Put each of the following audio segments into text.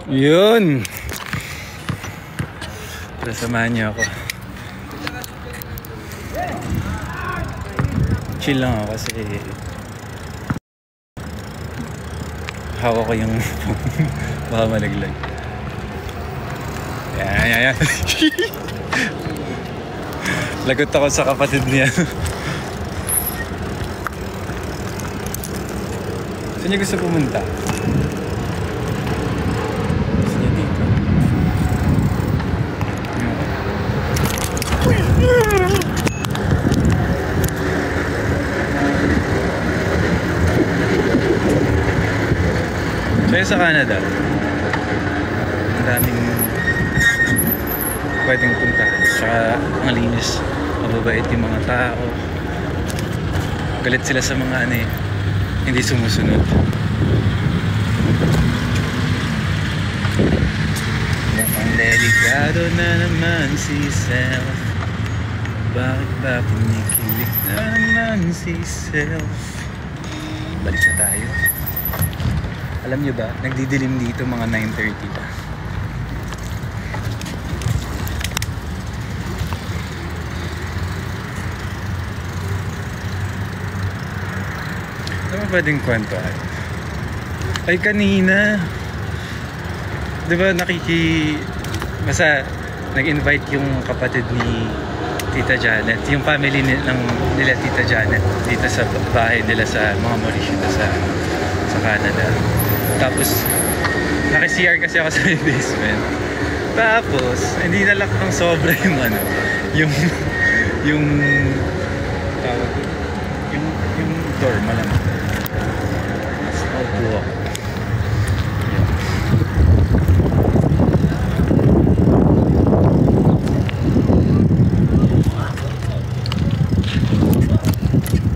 Yun. Samahan niyo ako. Chill lang ako kasi hawak ko yung baka malaglag. Yan. Lagot ako sa kapatid niya. Saan niya gusto pumunta? Gusto niya dito. Kaya sa Canada, ang daming pwedeng puntahan. Tsaka ang linis, mababait yung mga tao. Galit sila sa mga hindi sumusunod. Mukhang delikado na naman si Self. Bakit ba pinikilig na naman si Self? Balik na tayo. Alam nyo ba, nagdidilim dito mga 9:30 pa. Ano ba pwedeng kwentuhan? Ay kanina, diba basta nag-invite yung kapatid ni Tita Janet, yung family nila Tita Janet dito sa bahay nila sa mga Mauricio sa Canada. Tapos naki-CR kasi ako sa may basement. Tapos hindi nalak ng sobra yung tawag yung door malamang. Opo ako.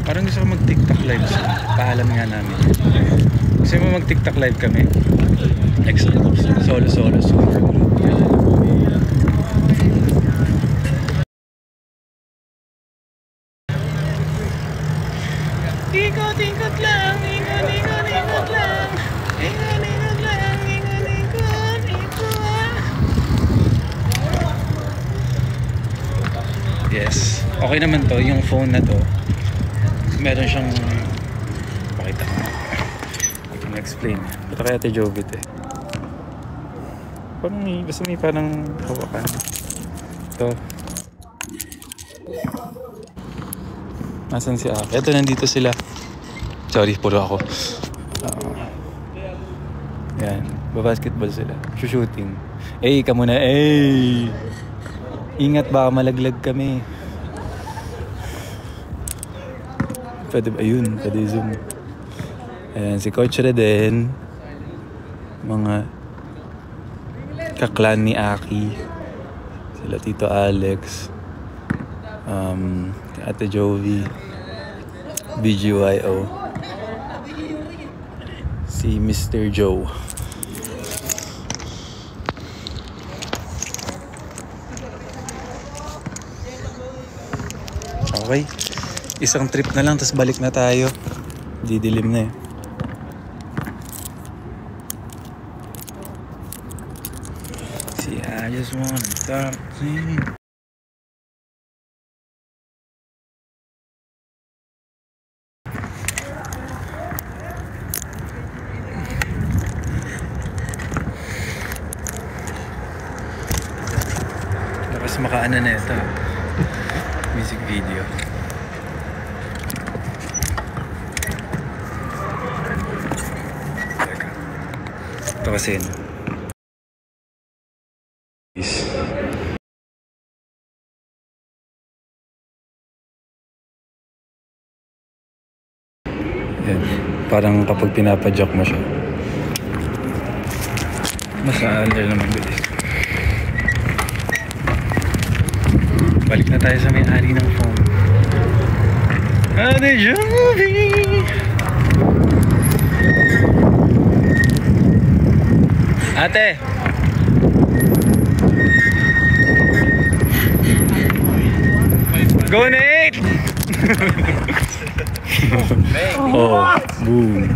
Parang gusto ko mag-TikTok live sa paalam nga namin. Gusto mo mag-TikTok live kami? Solo super group. Ikot-ikot lang, ikot-ikot lang. Ikot-ikot lang, ikot-ikot. Yes, okay naman to, yung phone na to. Meron siyang pakita ko. I can explain. Ito kaya Ate Jovit Parang basta may parang hawakan. Ito. Nasaan si Aki? Ito, nandito sila. Sorry, puro ako. Yan, babasketball sila. Shooting. Ka muna, Ingat, baka malaglag kami. Pwede ba? Ayun, pwede zoom. Ayan, si Coach Reden. Mga kaklan ni Aki. Sila Tito Alex. Ate Jovi. BGYO. Si Mr. Joe. Okay. Isang trip na lang, tapos balik na tayo. Didilim na See, I just wanna talk to you. Lakas makaana na ito. Music video. Ito kasi yan. Parang kapag pinapadjak mo siya, masaalder naman bilis. Balik na tayo sa may-ari ng phone. Ate Jovi! Ate! Go Nate! Oh, boom.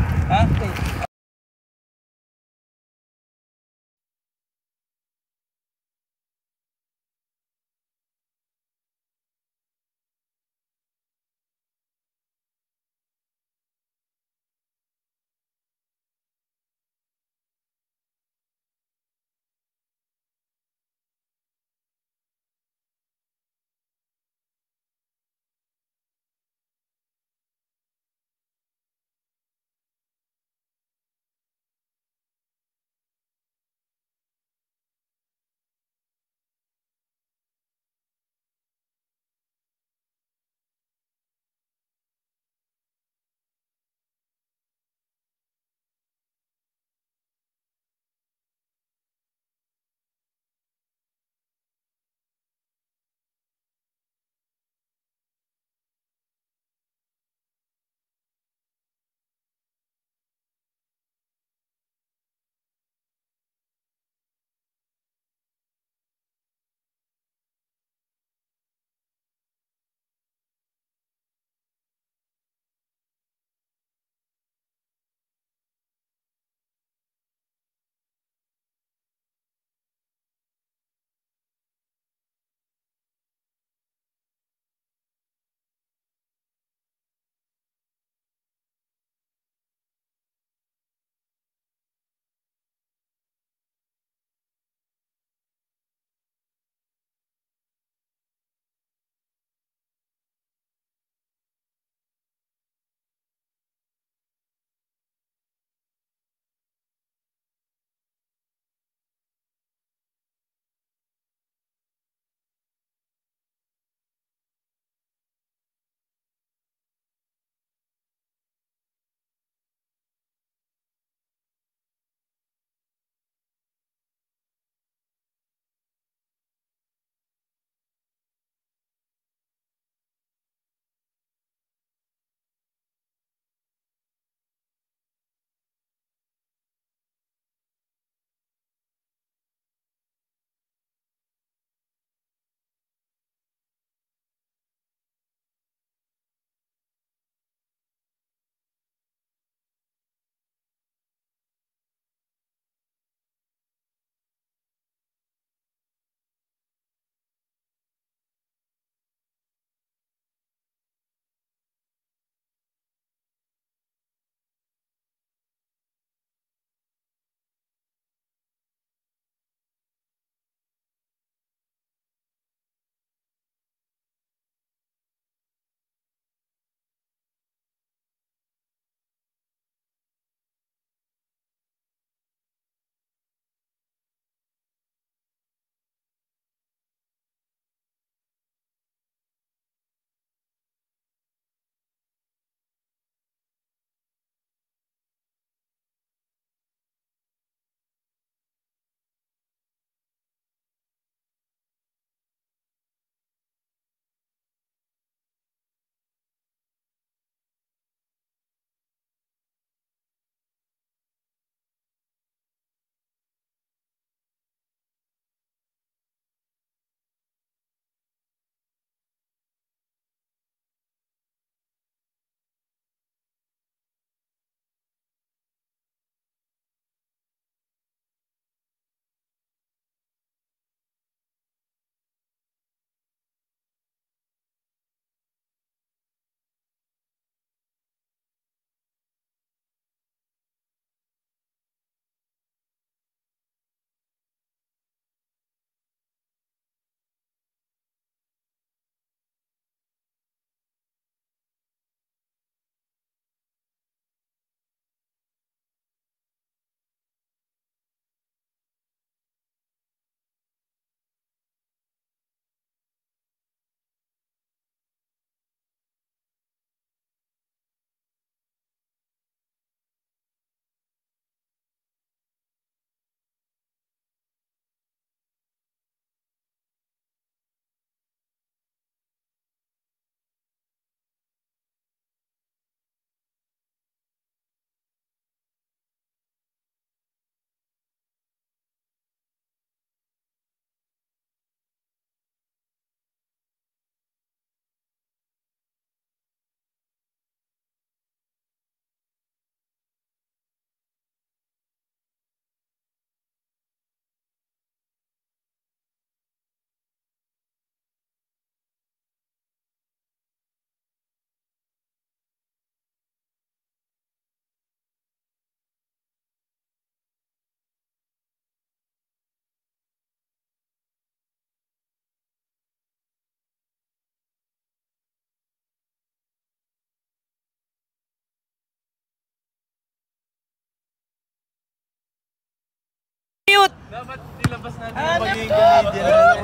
shoot! Dapat nilabas natin yung pagiging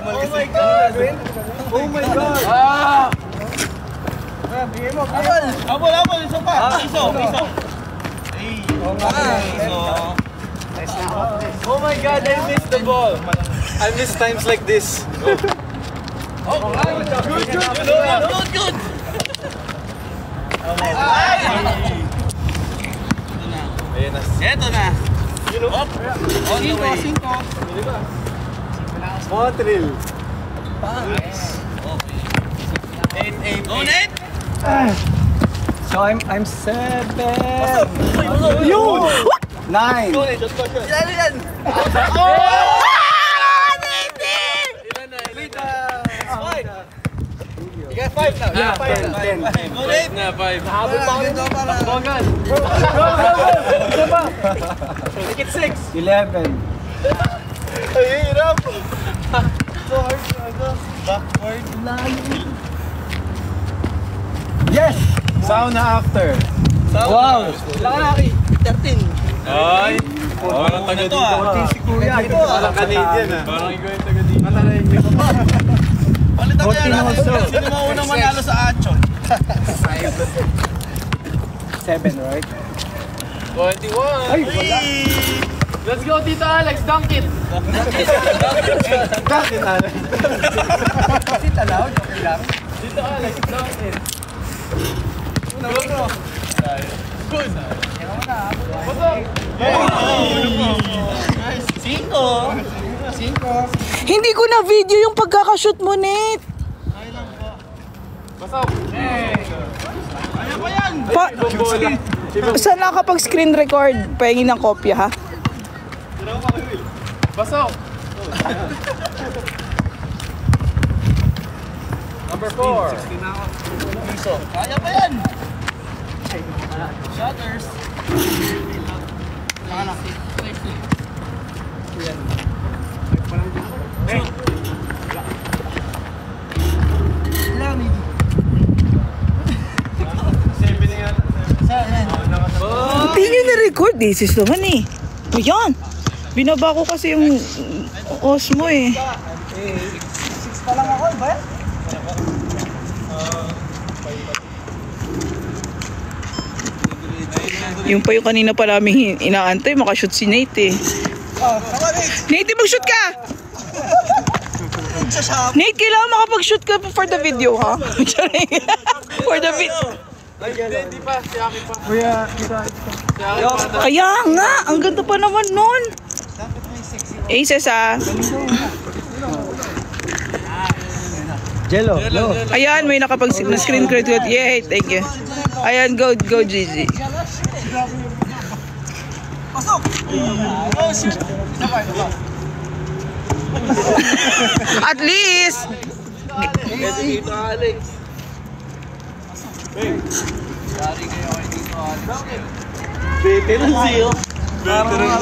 Oh my God! Oh my God! Ah! Bigay mo, Abol, isa pa! Iso! Hey! Oh my God, I missed the ball! I miss times like this. Oh, good! Ayan na. Eto na! Up! On the way! Mga thrill. Nice! Okay. 8. Go, Nate! So I'm 7. Yun! 9. Ilan yan? You got 5 now. Yeah, 10. Go, Nate! Na, 5. Nahabol pa ako dito para. Bagal! Isa pa. Make it 6. 11. Ay, hirap! So hard to backward. Yes! Sauna after. Wow! Ilan ka na, Aki? 13. Ay! Parang taga dito. Si Kuya. Parang Canadian ah. Parang ikaw yung taga dito. Palitan kaya 14 natin. also. Sino maunang manalo sa Achon? 7, right? 21. Ay, wala. Let's go, Tito Alex. Dunk it. Bakit Alex? Is it allowed? Okay lang. Tito Alex, dunk it. Go. Good. Pasok. Nice. 5. Hindi ko na video yung pagkakashoot mo, Nate. Pasok. Kaya pa yan. Saan nakapag-screen record? Pahingin ng kopya, ha? Pasok. Number 4. Kaya pa yan. Shutters. Hindi nyo na-record. This is naman eh. Ayan. Binaba ko kasi yung Osmo eh. 6 pa lang ako, ba? Yung pa yung kanina pa namin inaantay, makashoot si Nate eh. Nate, mag-shoot ka! Nate, kailangan makapag-shoot ka for the video, ha? For the video. Hindi pa. Si Aki pa. Kuya, kita. Si Aki pa. Kaya nga, ang ganda pa naman nun. Aces, ah. Jello. Ayan, may nakapag-screen record. Yay, thank you. Ayan, go Gigi. Pasok! Oh, shoot! At least! Dito, Alex. Yari kayo kay Dito, Alex. Veteran siyo.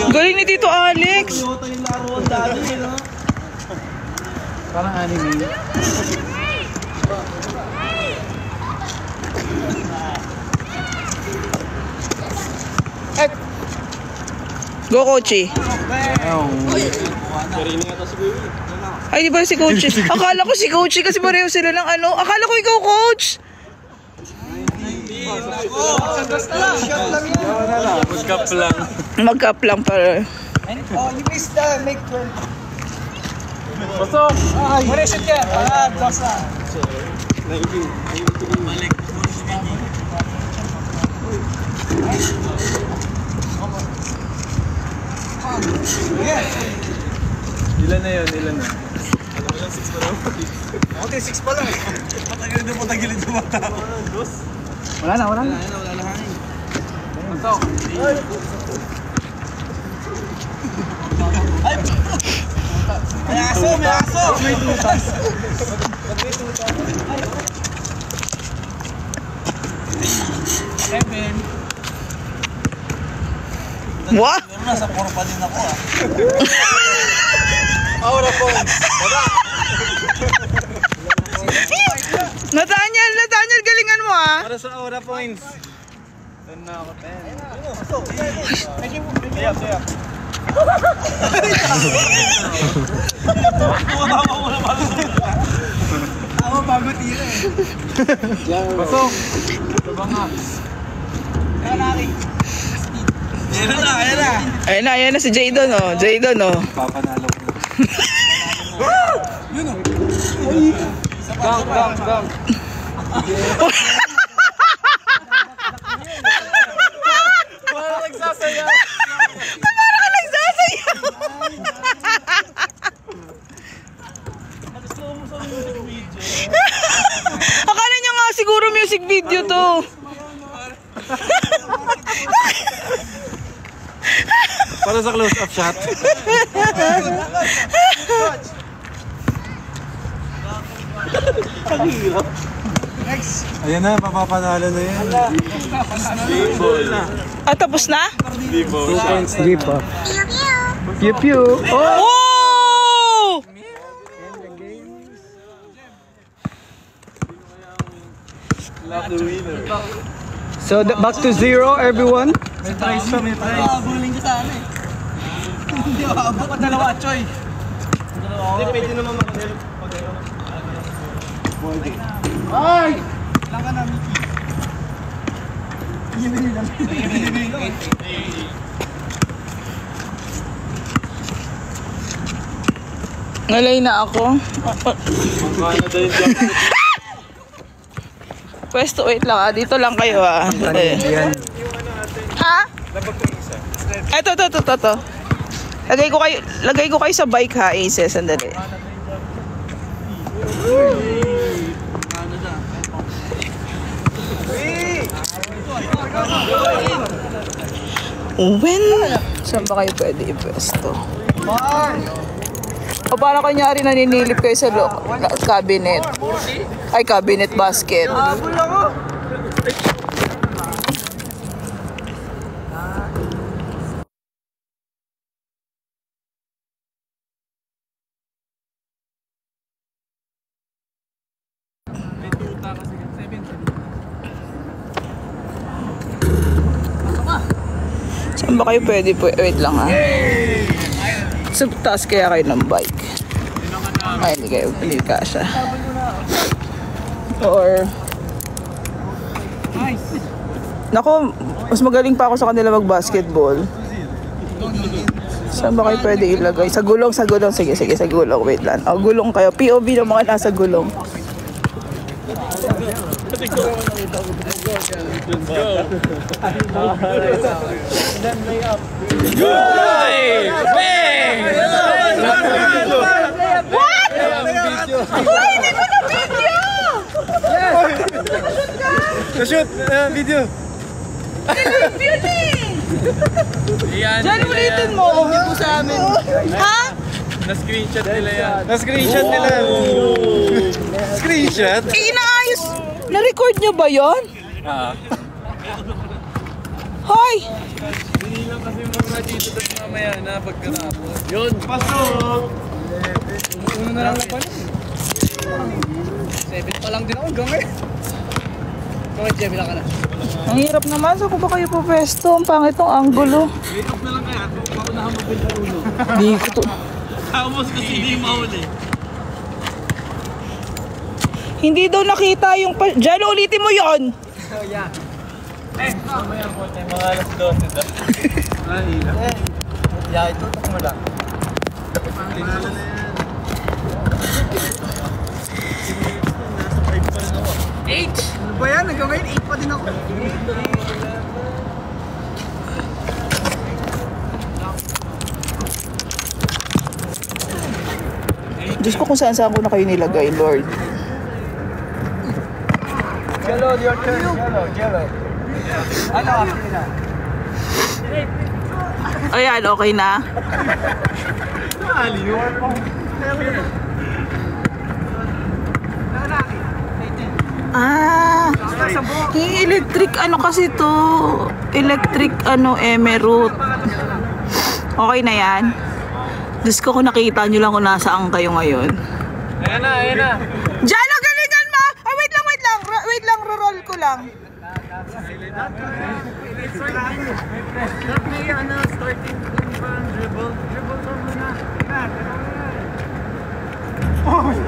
Galing ni Tito Alex. yung laruan dati, no? Parang anime. Go, Coachy. Ay, di ba si Coachy? Akala ko si Coachy kasi pareho sila ng ano. Akala ko ikaw, Coach. Mag-cup lang. Mag-up lang para. Oh, you missed the make 12. Pasok! Wala shoot ka. Box na. Balik. Ilan na yun? Ilan na? Okay, 6 pa lang. Patagilid na matao. Wala na. Wala na hangin. Pasok! Ay! May aso! May tutas! Kevin! What? Nasa puro pa din ako ah. Aura po! Wala! Nathaniel, galingan mo ah. Para sa aura points. Doon na ako 10. Sayap. Ako bago tira eh. Pasok! Tabangak. Ayan na. Ayan na si Jadon, oh. Jadon, oh. Papanalo ko. Yun o. Dunk. Parang nagsasayaw. Parang ka nagsasayaw. Akala niya nga siguro music video to. Para sa close-up shot. Ayan na, mapapanalo na yan. Ah, tapos na? 2 points deep ah. Pew pew. Oh! Oh! So back to 0 everyone. May prize pa, may prize. Buling ka sana eh. Hindi ako abot. Dalawa, Choy. Hindi, pwede naman mag-help. Ay! Kailan ka na, Mickey? Ibili lang. Ngalay na ako. Pwesto, wait lang ah. Dito lang kayo ah. Ha? Eto. Lagay ko kayo sa bike ha, Aces. Sandali. When? Saan ba kayo pwede ipwesto? O para kanyari naninilip kayo sa cabinet. Ay, cabinet basket. Saan ba kayo pwede? Wait lang ha. Sa taas kaya kayo ng bike. Ay, hindi kasha. Or nako, mas magaling pa ako sa kanila mag-basketball. Saan ba kayo pwede ilagay? Sa gulong. Sige, sa gulong. Wait lang. O, gulong kayo. POV ng mga nasa gulong. What? Uy, hindi ko na video! Na-shoot! Video! Beauty! Diyan ulitin mo. Hindi po sa amin. Ha? Na-screenshot nila yan. Na-screenshot nila. Screenshot? Inaayos. Na-record nyo ba yon? Hoy! Hindi lang kasi mga dito tapos mamaya na pagkatapos. Yun! Pasok! Una na lang na pala. 7 pa lang din ako hanggang ngayon. Bakit Jeff, ilang ka na? Ang hirap naman. Saan ko ba kayo po pwesto? Ang pangit ng angulo. Wake up na lang kaya. Ako na hamagpil sa ulo. Di ko to. Tapos kasi hindi mahuli. Hindi daw nakita yung... Diyan, ulitin mo yon. Oh, yeah. Mamaya po tayo mga alas 12 daw. Yeah, itutok mo lang. Ano ba yan? Hanggang ngayon, 8 pa din ako. Diyos ko kung saan ko na kayo nilagay, Lord. Jello, your turn. Jello. Ano? Ayan, okay na. Ah, yung electric ano kasi to, electric ano emerald. Okay na yan. Diyos ko kung nakita nyo lang kung nasaan kayo ngayon. Ayan na. Diyan, galingan mo! Ah, wait lang, roll ko lang. That may starting from dribble.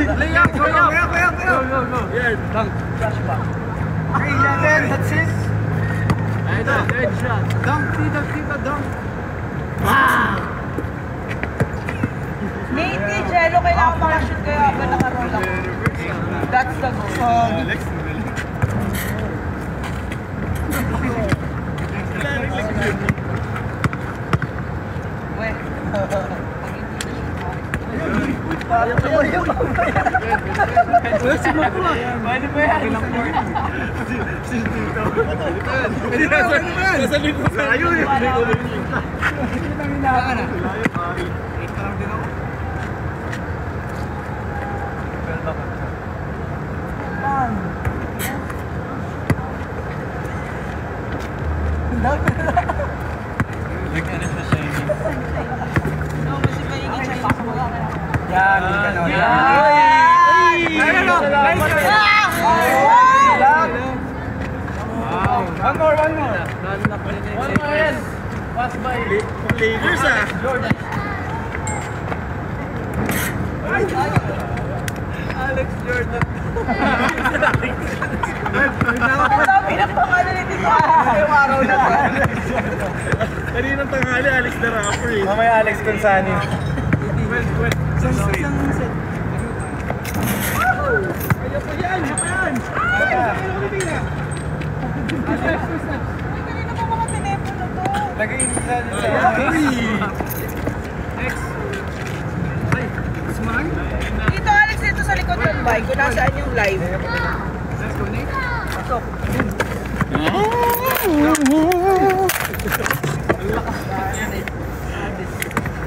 Layup, go. Yeah, dunk. Flashback. Okay, 11, that's it. Ito, headshot. Dunk, tita, dunk. Nate, Jello, kailangan makashoot kayo habang nakaroll ako. That's the goal. Alex, Weh. Pwede ba yan? Sasalit mo sa ayo eh. Yan, gano'n. One more. One more yan. Pass by. Lakers ah. Alex Jordan. Ang dami ng pangalan ni Tito ngayong araw na to. Kaninang tanghali, Alex the Rapper eh. Mamaya Alex Consani. Isang set. Ayaw pa yan. Kanina pa mga telepono to. Lagay sa Next. Ay, smart. Dito Alex, dito sa likod ng bike kung nasaan yung live. Let's go, Nick. Pasok.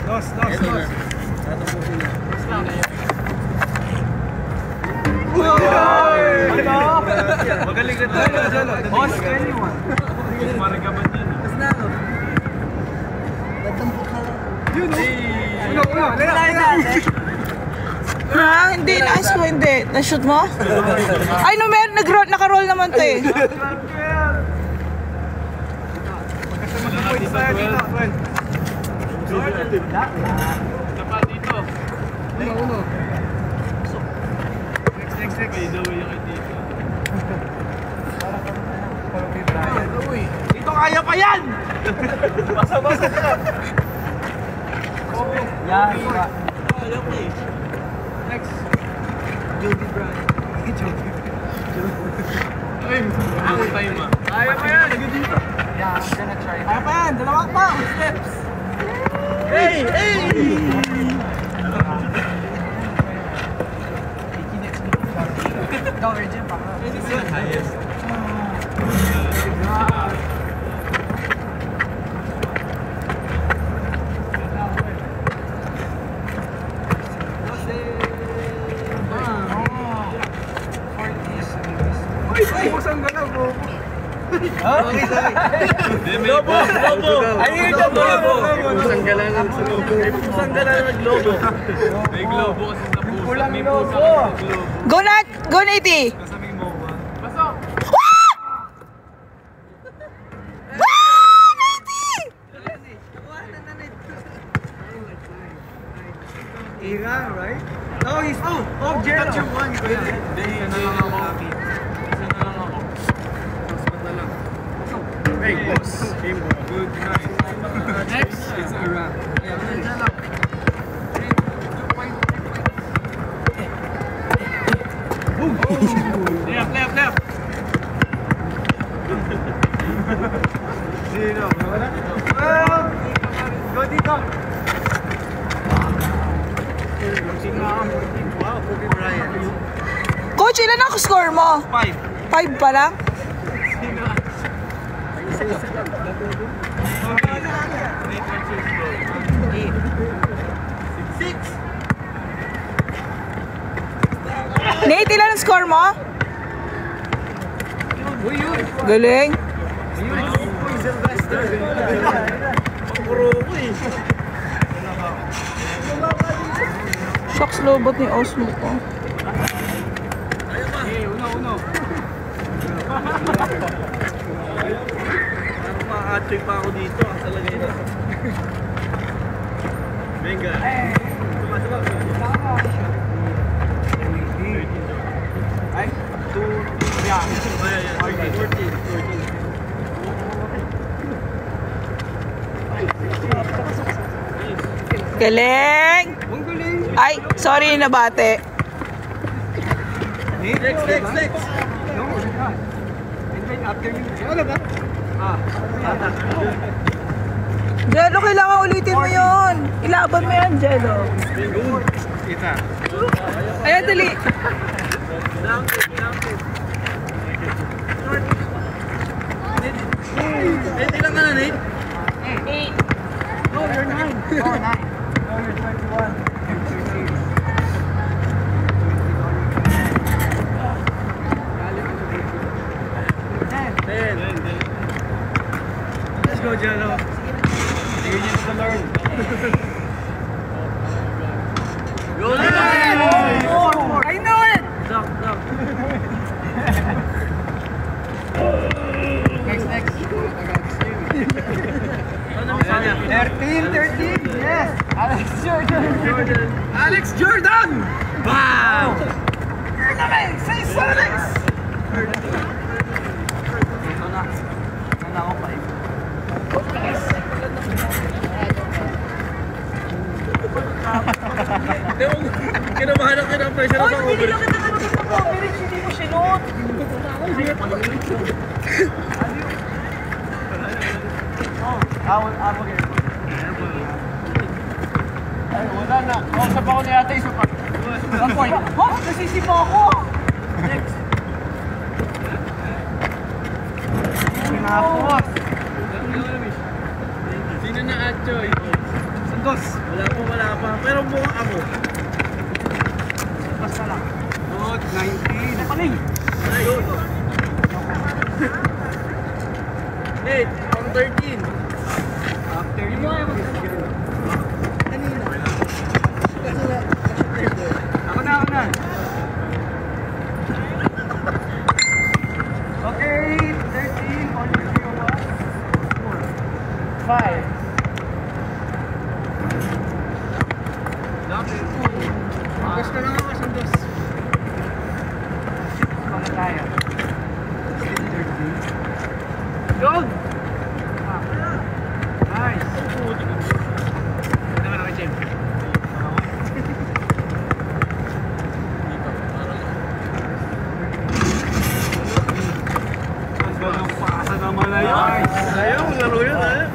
Los. Magaling ka tayo. Boss, anyone. Maragaban yan. Tapos na ako. Yun. Uno. Hindi. Nice ko, hindi. Na-shoot mo? Ay, no, meron. Naka-roll naman to eh. Tapa dito. Uno. Next. Dito kaya pa yan! Basa-basa ka! Yan, kaya pa eh. Next. Jody Bryant. Ay, ang time ah. Kaya pa yan! Dito. Yeah, I'm gonna try. Kaya pa yan! Dalawang pa! Steps! Hey! Go, Virgin, pa. This is the highest. Ay, busang galaw, bro. Lobo! Ayun yung globo. Pusang galanan sa lobo. Busang galaw ng globo. May globo kasi sa pusa. Kulang May globo. pusa kasi sa globo. Go, Nate! Kasaming mo ba? Pasok! Ira, right? No, he's... Oh, Jello. Touch yung one. Isa na lang ako. Pasok na lang. Hey, boss. Good night. Next! It's a wrap. Left! Zero. Go dito. Wow, Kobe Bryant. Coach, ilan ang score mo? 5. 5 pa lang? Nate, ilan ang score mo? Galing. Sylvester. Puro ko eh. Shocks lobot ni Osmo ko. Uno. Parang makaka-check pa ako dito. Ang talagay na. Venga. Galing! Ay, sorry nabate. Next. No, not. And then after me. Ano ba? Jello, kailangan ulitin mo yun. Ilaban mo yan, Jello. Kita. Ayan, dali. Hindi lang ka na, Nate. 8. No, you're 9. Oh, 9. No, you're 21. Let's go, Jello. You're used to learn. Go I know it! Next. 13, yes! Alex Jordan! Wow! You're naman! Say Sonics! Kinabahan ako ng pressure Oy, sa hindi over. lang kita naman ito coverage, hindi mo sinot. Ay, wala na. Kausap ako ni ate, isa pa. Ha? Nasisipa ako. Pinapos. Sino na Atchoy? Sandos. Wala pa. Pero mukhang ako. Basta lang. Good, 19. Paling. Nate, on 13. After you. Ako na. Okay, 13. On your view, 5. Sandos na lang ako, Sandos. Ano tayo? Yun! Nice. Naman ako, Jim. Ganun pa naman na yun. Ayaw, laro yun, ha?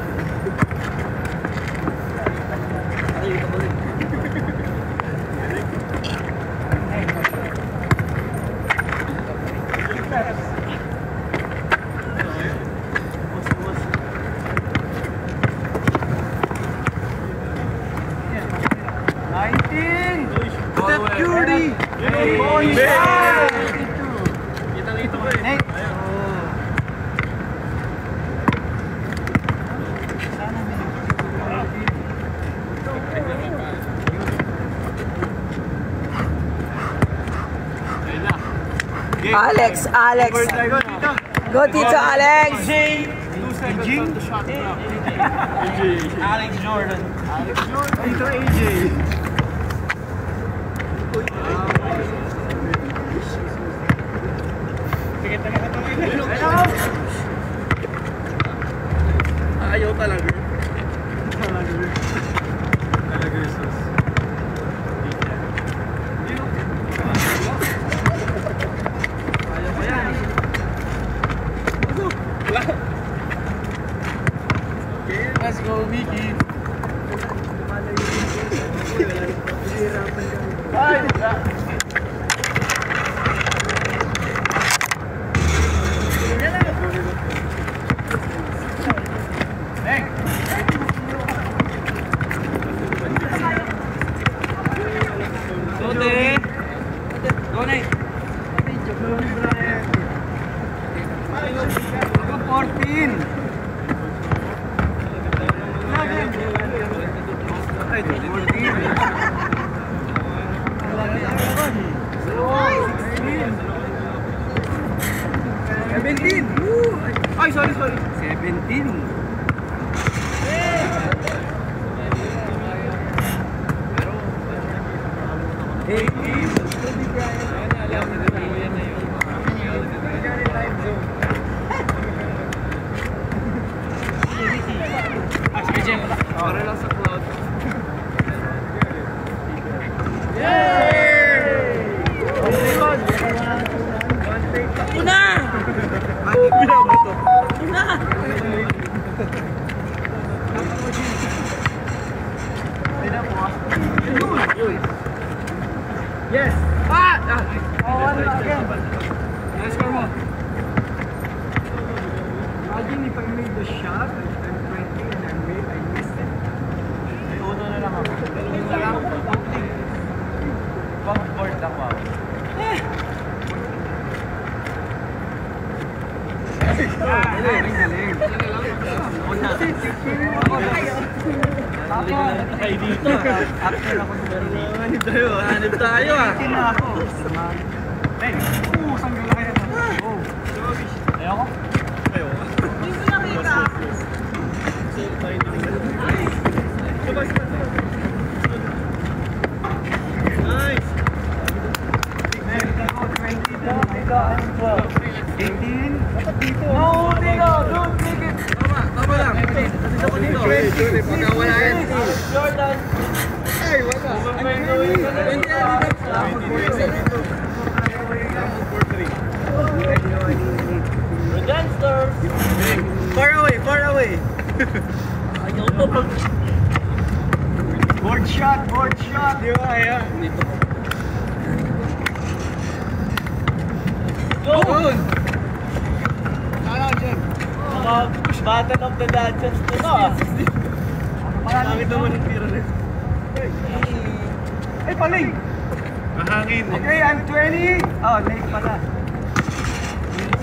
Steph Curry! Kitang-kita ko eh. Nate! Alex. Go, Tito Alex. Alex Jordan. Ito AJ. Ayaw talaga. Let's go, Mickey. Ay! Hey! Yes! Ah! Oh, one again. Nice score mo. Imagine if I made the shot and I'm 20 and I missed it. Ay, uno na lang ako. Uno lang ako. Pag-board ako. Galing. Ay, dito. After ako Hanip tayo ah. na ako. Hey, saan ka kaya na? Oh. Ayoko? Hindi ko nakita. Nice. 18. Dapat dito. No, dito. Don't take it. Tama lang. Dito ko dito. Pagka wala yan. Jordan. Ay, wala. Far away, far away. Board shot, board shot. Di ba, ayan. Go! Ano, Jen? Battle of the Dodgers to no ah. Bakit naman yung tira rin? Ay, paling. Mahangin. Okay, I'm 20. Oh, late pala.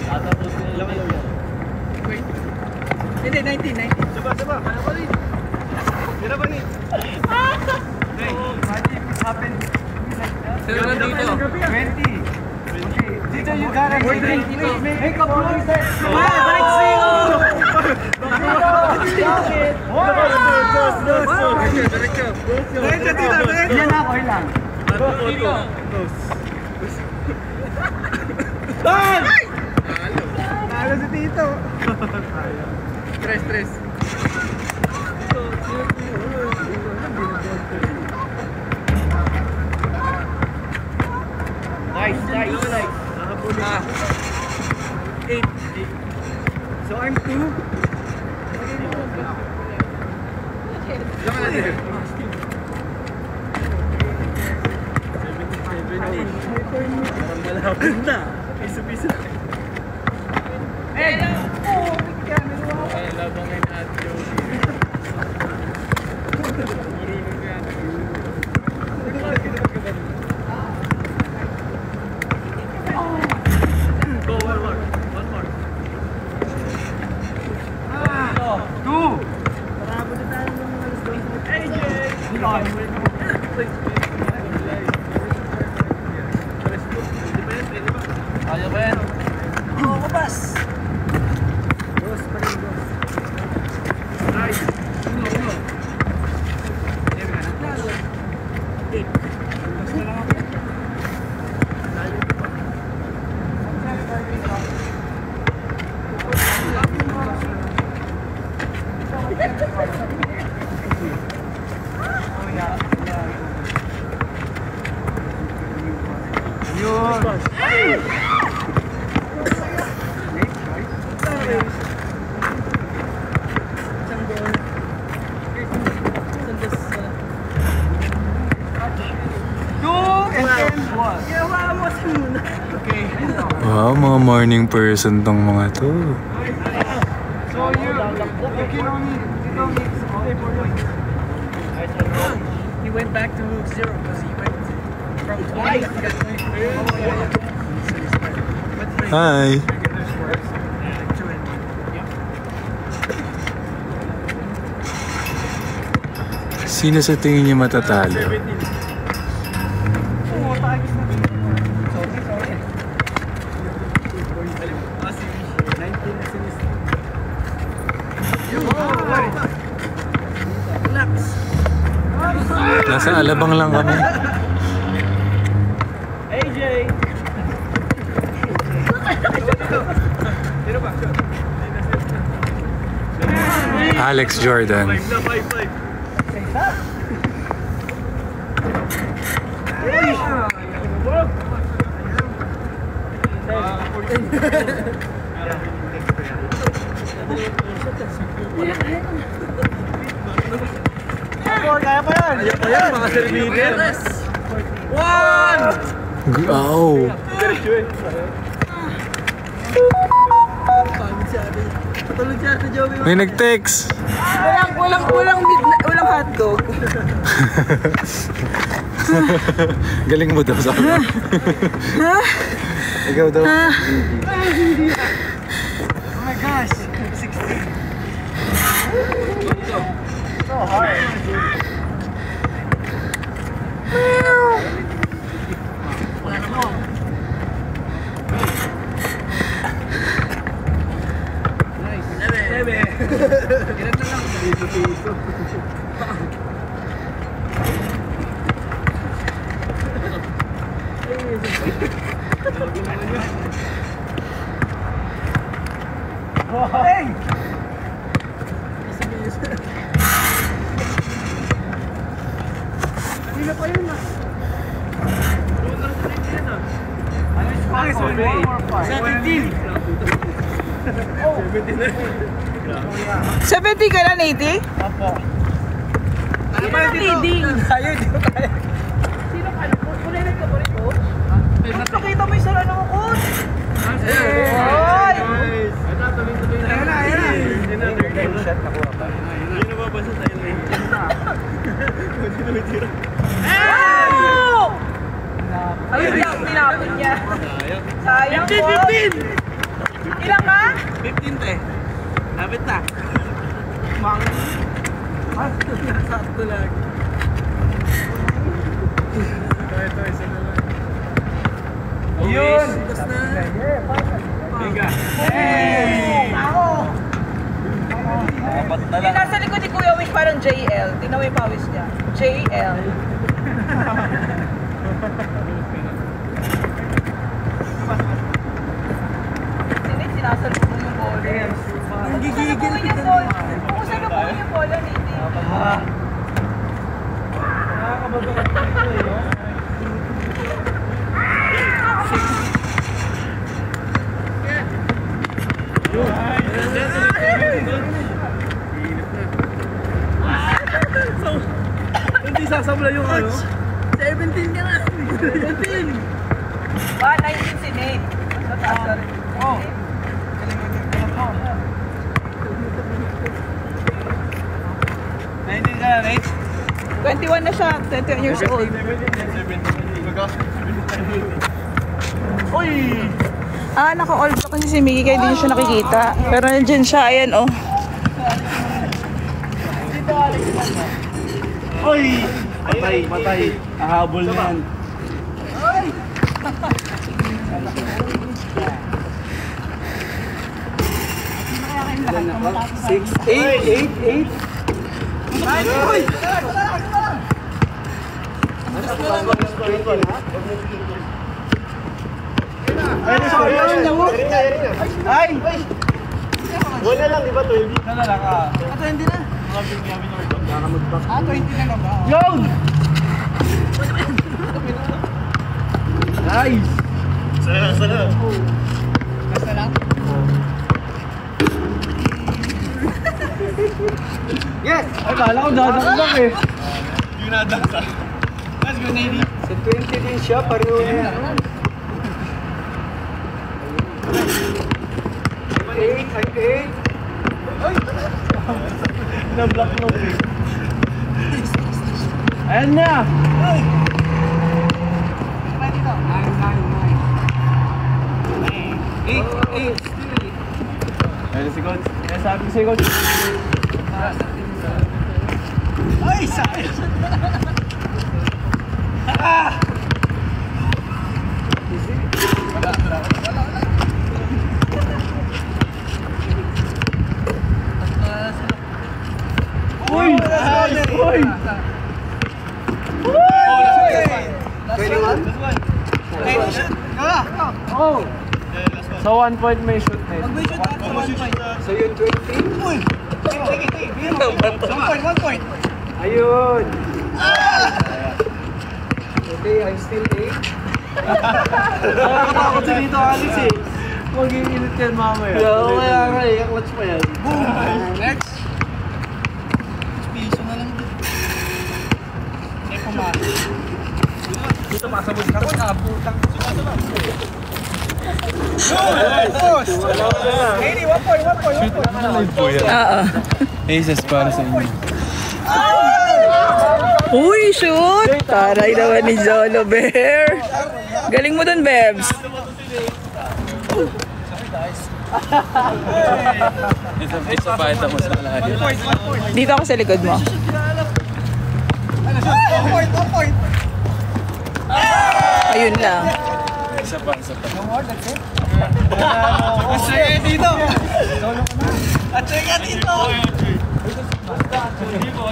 Tatapos nila lang. Hindi, 19. Saba. Kaya pa rin. Tira pa rin. Hey, imagine it happened to me like that. Sino na dito? 20. Okay, dito you gotta make a process. Balik sa'yo! Yan ako, ilan? Talo si Tito. Tres. Nice. 8. So I'm 2. Parang malapit na. Piso-piso. Hey! Ay, labang ngayon at Joey. Go, one more. 2. Ayaw ba yan? Oh, kabas. Nice. Uno. Wow, mga morning person tong mga to. So you can only okay, 4 points. He went back to 0 because he went from 20 to 20. Hi! Sino sa tingin niyo matatalo? Nasa alabang lang kami. AJ! Alex Jordan. 5. Kaya pa yan, mga servitor. Go! May nag-text. Walang hotdog. Galing mo daw sa akin. Ikaw daw. Oh my gosh! 16. So hard. Hey! Hindi pa yun ah. Ano yung sponsor? 17! 70 ka na, Nate? Apo. Sino ang leading? Tayo, di ba tayo? Sino ka? Kulinan ka ba rin, coach? Pakita mo yung sarano mo, coach! Hoy! Ayan na, ayan na. Shot nakuha pa. Wow! Ayun lang, nilapit niya. Sayang, coach. Ilang ka? 15 te. Lapit na. Sakto lang. Ito, isa na lang. Yun! Mega. Hey! Yung nasa likod ni Kuya Wish parang JL. Tingnan mo yung pawis niya. JL. Sinasalubong mo yung bola. Ang gigigil yung bola. Kung salubong yung bola, Niti. Hindi sasabla yung ano. 17 ka na. 17. 19 si Nate. Mataas na rin. Oh. 19 ka na, Nate? 21 na siya. 21 years old. Uy! Naka-all black kasi si Miggy kaya hindi niya siya nakikita. Pero nandiyan siya. Ayan, oh. Uy! Patay, patay. Ahabol na yan. Six, eight. Ay! Wala lang, di ba 12? Wala lang ka. 20 na. 20 na ba? Yun! Nice! Sana. Basta lang? Yes! Ay, kala ko dadakdak eh. Yung nadakdak. Let's go, Navy. Sa 20 din siya, pareho na yan. 8. Ay! Na-block mo eh. Ayan na! Ay! Eight. Ayun si Coach. Kaya sabi ko sa'yo, Coach. Ay! Sayang! Ah! Uy! Uy! 21? Oh! So 1 point may shoot na yun. So yun 20? Uy! 1 point! Ayun! Okay, I'm still 8. Nakakatakot siya dito, Alex eh. Mag-iinit yan mamaya. Kaya nga eh, clutch pa yan. Next! Piso na lang dito. Hindi pumasok. sumasabog ako na. Putang. Hey, 1 point. Oo. Aces para sa inyo. Uy, shoot! Taray naman ni Jolo Bear. Galing mo dun, Bebs. Isa pa, ito mas malayo. Dito ako sa likod mo. 1 point. Ayun lang. Isa pa. At dito. At dito.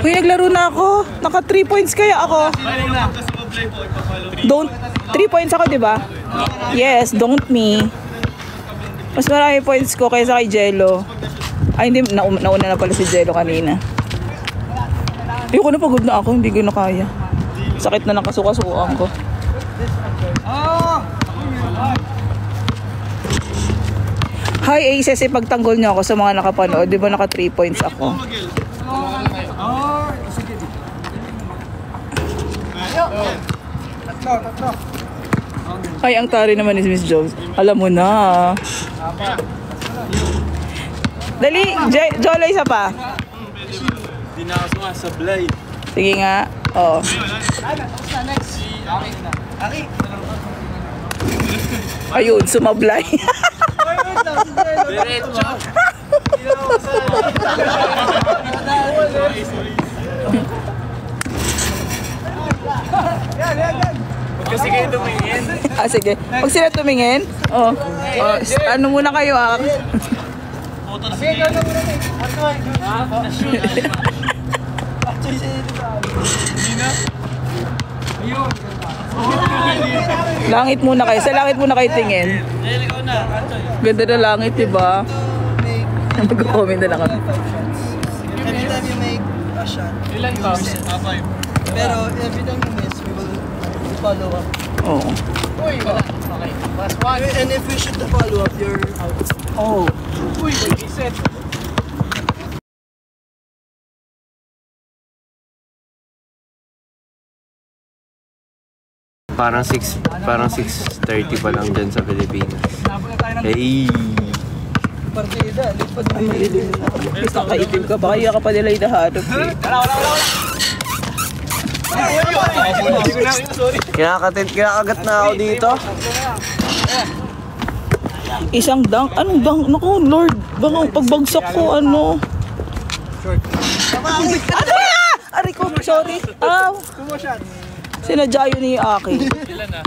Uy, naglaro na ako. Naka 3 points kaya ako. Don't, 3 points ako, di ba? Yes, don't me. Mas marami points ko kaysa kay Jello. Ay, hindi, nauna na pala si Jello kanina. Ayoko na, pagod na ako, hindi ko na kaya. Sakit na ng kasukasuan ko. Hi Aces, ipagtanggol niyo ako sa mga nakapanood. Di ba naka 3 points ako? Tatlo. Ay, ang tari naman ni Miss Jones. Alam mo na. Dali, Jolo, isa pa. Hindi na ako sumasablay. Sige nga. Oo. Ayun, sumablay. Diretso. Kasi kayo tumingin. Ah, sige. Pag sila tumingin, ano muna kayo ah. Langit muna kayo. Sa langit muna kayo tingin. Ganda na langit, diba? Mag-comment na lang kami. Every time you make a shot, pero every time you miss, we will follow up. Oo. And if we shoot the follow up, you're out. Oh. Parang 6:30 pa lang dyan sa Pilipinas. Hey! Partida, lipad mo. Basta kaitim ka. Baka iya ka pa nila inahanap eh. Kinakagat na ako dito. Isang dunk. Anong dunk? Naku, Lord. Baka pagbagsak ko, ano. Ano ya? Aray ko, sorry. Aw. Sinadya yun ni Aki. Ilan na?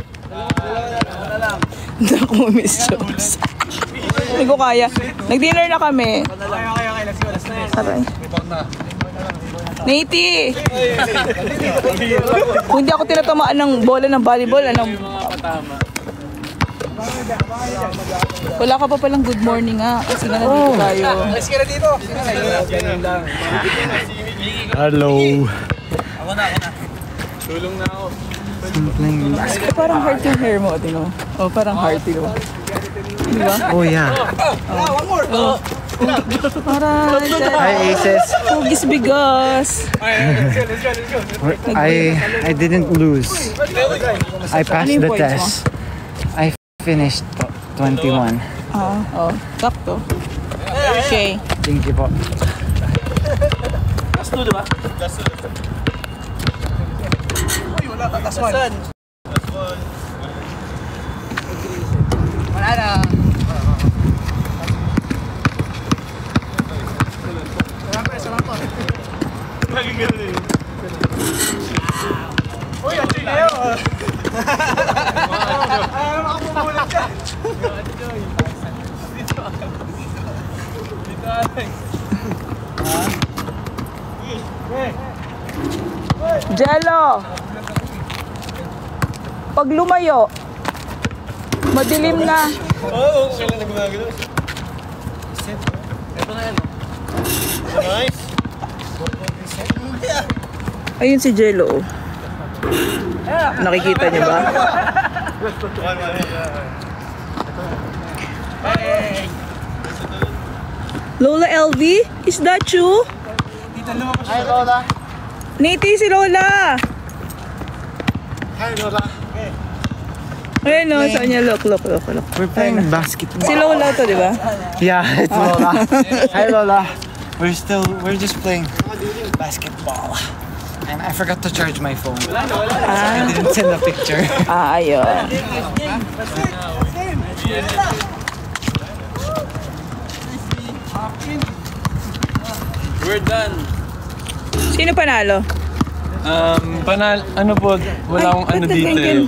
Naku, Miss Jones. Hindi ko kaya. Nag-dinner na kami. Okay, let's go. Aray. Nate! Kung hindi ako tinatamaan ng bola ng volleyball, anong... Wala ka pa palang good morning nga. Kasi na nandito tayo. Let's get it dito. Hello! Ako na. Tulong na ako. Parang heart yung hair mo, Tino. Oh, parang heart yun. Di ba? Oh yeah. One more. Parang... Hi Aces! Hugis bigas. I didn't lose. I passed the test. I finished 21. Oh, sakto. Okay. Thank you po. Last two, diba? Uy, wala ka. Last one. Wala na. Uy, ang chile. Makapumulat ka. Jello! Pag lumayo, madilim na. Oo, kailan na gumagano? Ito na yan. Nice. Ayun si Jello. Nakikita niyo ba? Lola LV? Is that you? Hi, Lola. Nate, si Lola! Hi, Lola. Okay. Ayun no, sa kanya, look. We're playing basketball. Si Lola to, di ba? Yeah, it's Lola. Hi Lola. We're just playing basketball. And I forgot to charge my phone. I didn't send a picture. Ayun. We're done. Sino panalo? Ano po, wala akong Ay, ano ba't dito nag-ganyan?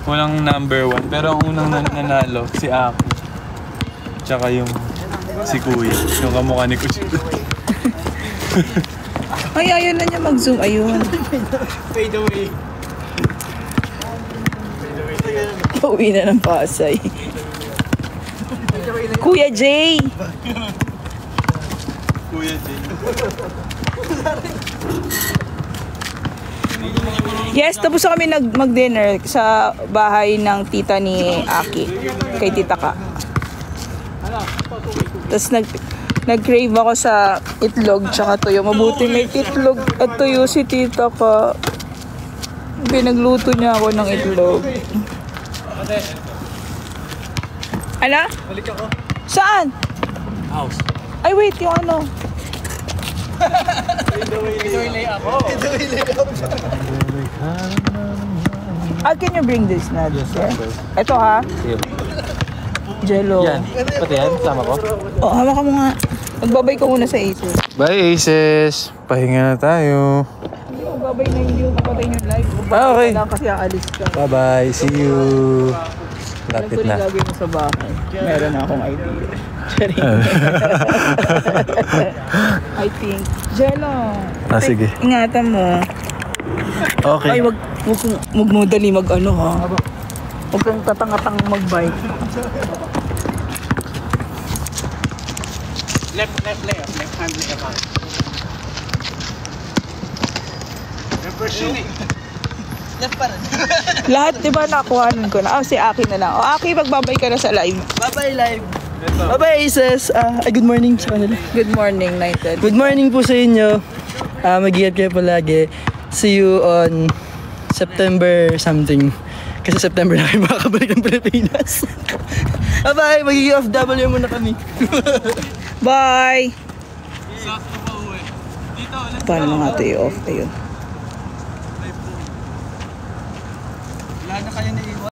Walang number 1. Pero ang unang nanalo, si Ako. Tsaka yung si Kuya. Yung kamukha ni Kuya. Ay, ayun na niya mag-zoom. Ayun. Fade away. Pauwi na ng Pasay. Kuya Jay! Kuya Jay. Yes, tapos na kami mag-dinner sa bahay ng tita ni Aki. Kay Tita Ka. Tapos nag-crave ako sa itlog tsaka tuyo. Mabuti may itlog at tuyo si Tita Ka. Pinagluto niya ako ng itlog. Ala? Balik ako. Saan? House. Ay wait, yung ano? Ito yung layup. Can you bring this na? Ito ha? Jello. Yan. Pati yan, sama ko. Oh, hawak ka mo nga. Magbabay ko muna sa Aces. Bye, Aces. Pahinga na tayo. Hindi ko babay na hindi ko papatay yung live. Okay. Kailangan kasi aalis ka. Bye-bye. See you. Alam ko Lapit rin na. gagawin mo sa bahay. Meron na akong idea. Charing. I think. Jello. Sige. Ingatan mo. Okay. Ay, wag mo dali mag-ano ha. Huwag kang tatang-atang mag-bike. Left hand layup. Left pa rin. Lahat, di ba, nakuhanan ko na? Si Aki na lang. O, Aki, magbabay ka na sa live. Bye-bye live. Bye-bye Aces. Good morning sa kanila. Good morning, Nighted. Good morning po sa inyo. Mag-ingat kayo palagi. See you on September something. Kasi September na kayo makakabalik ng Pilipinas. Bye-bye! Magiging OFW muna kami. Bye! Sakto pa uwi. Dito, let's Paano mga ito i-off? Ayun. Wala na kayo naiwan.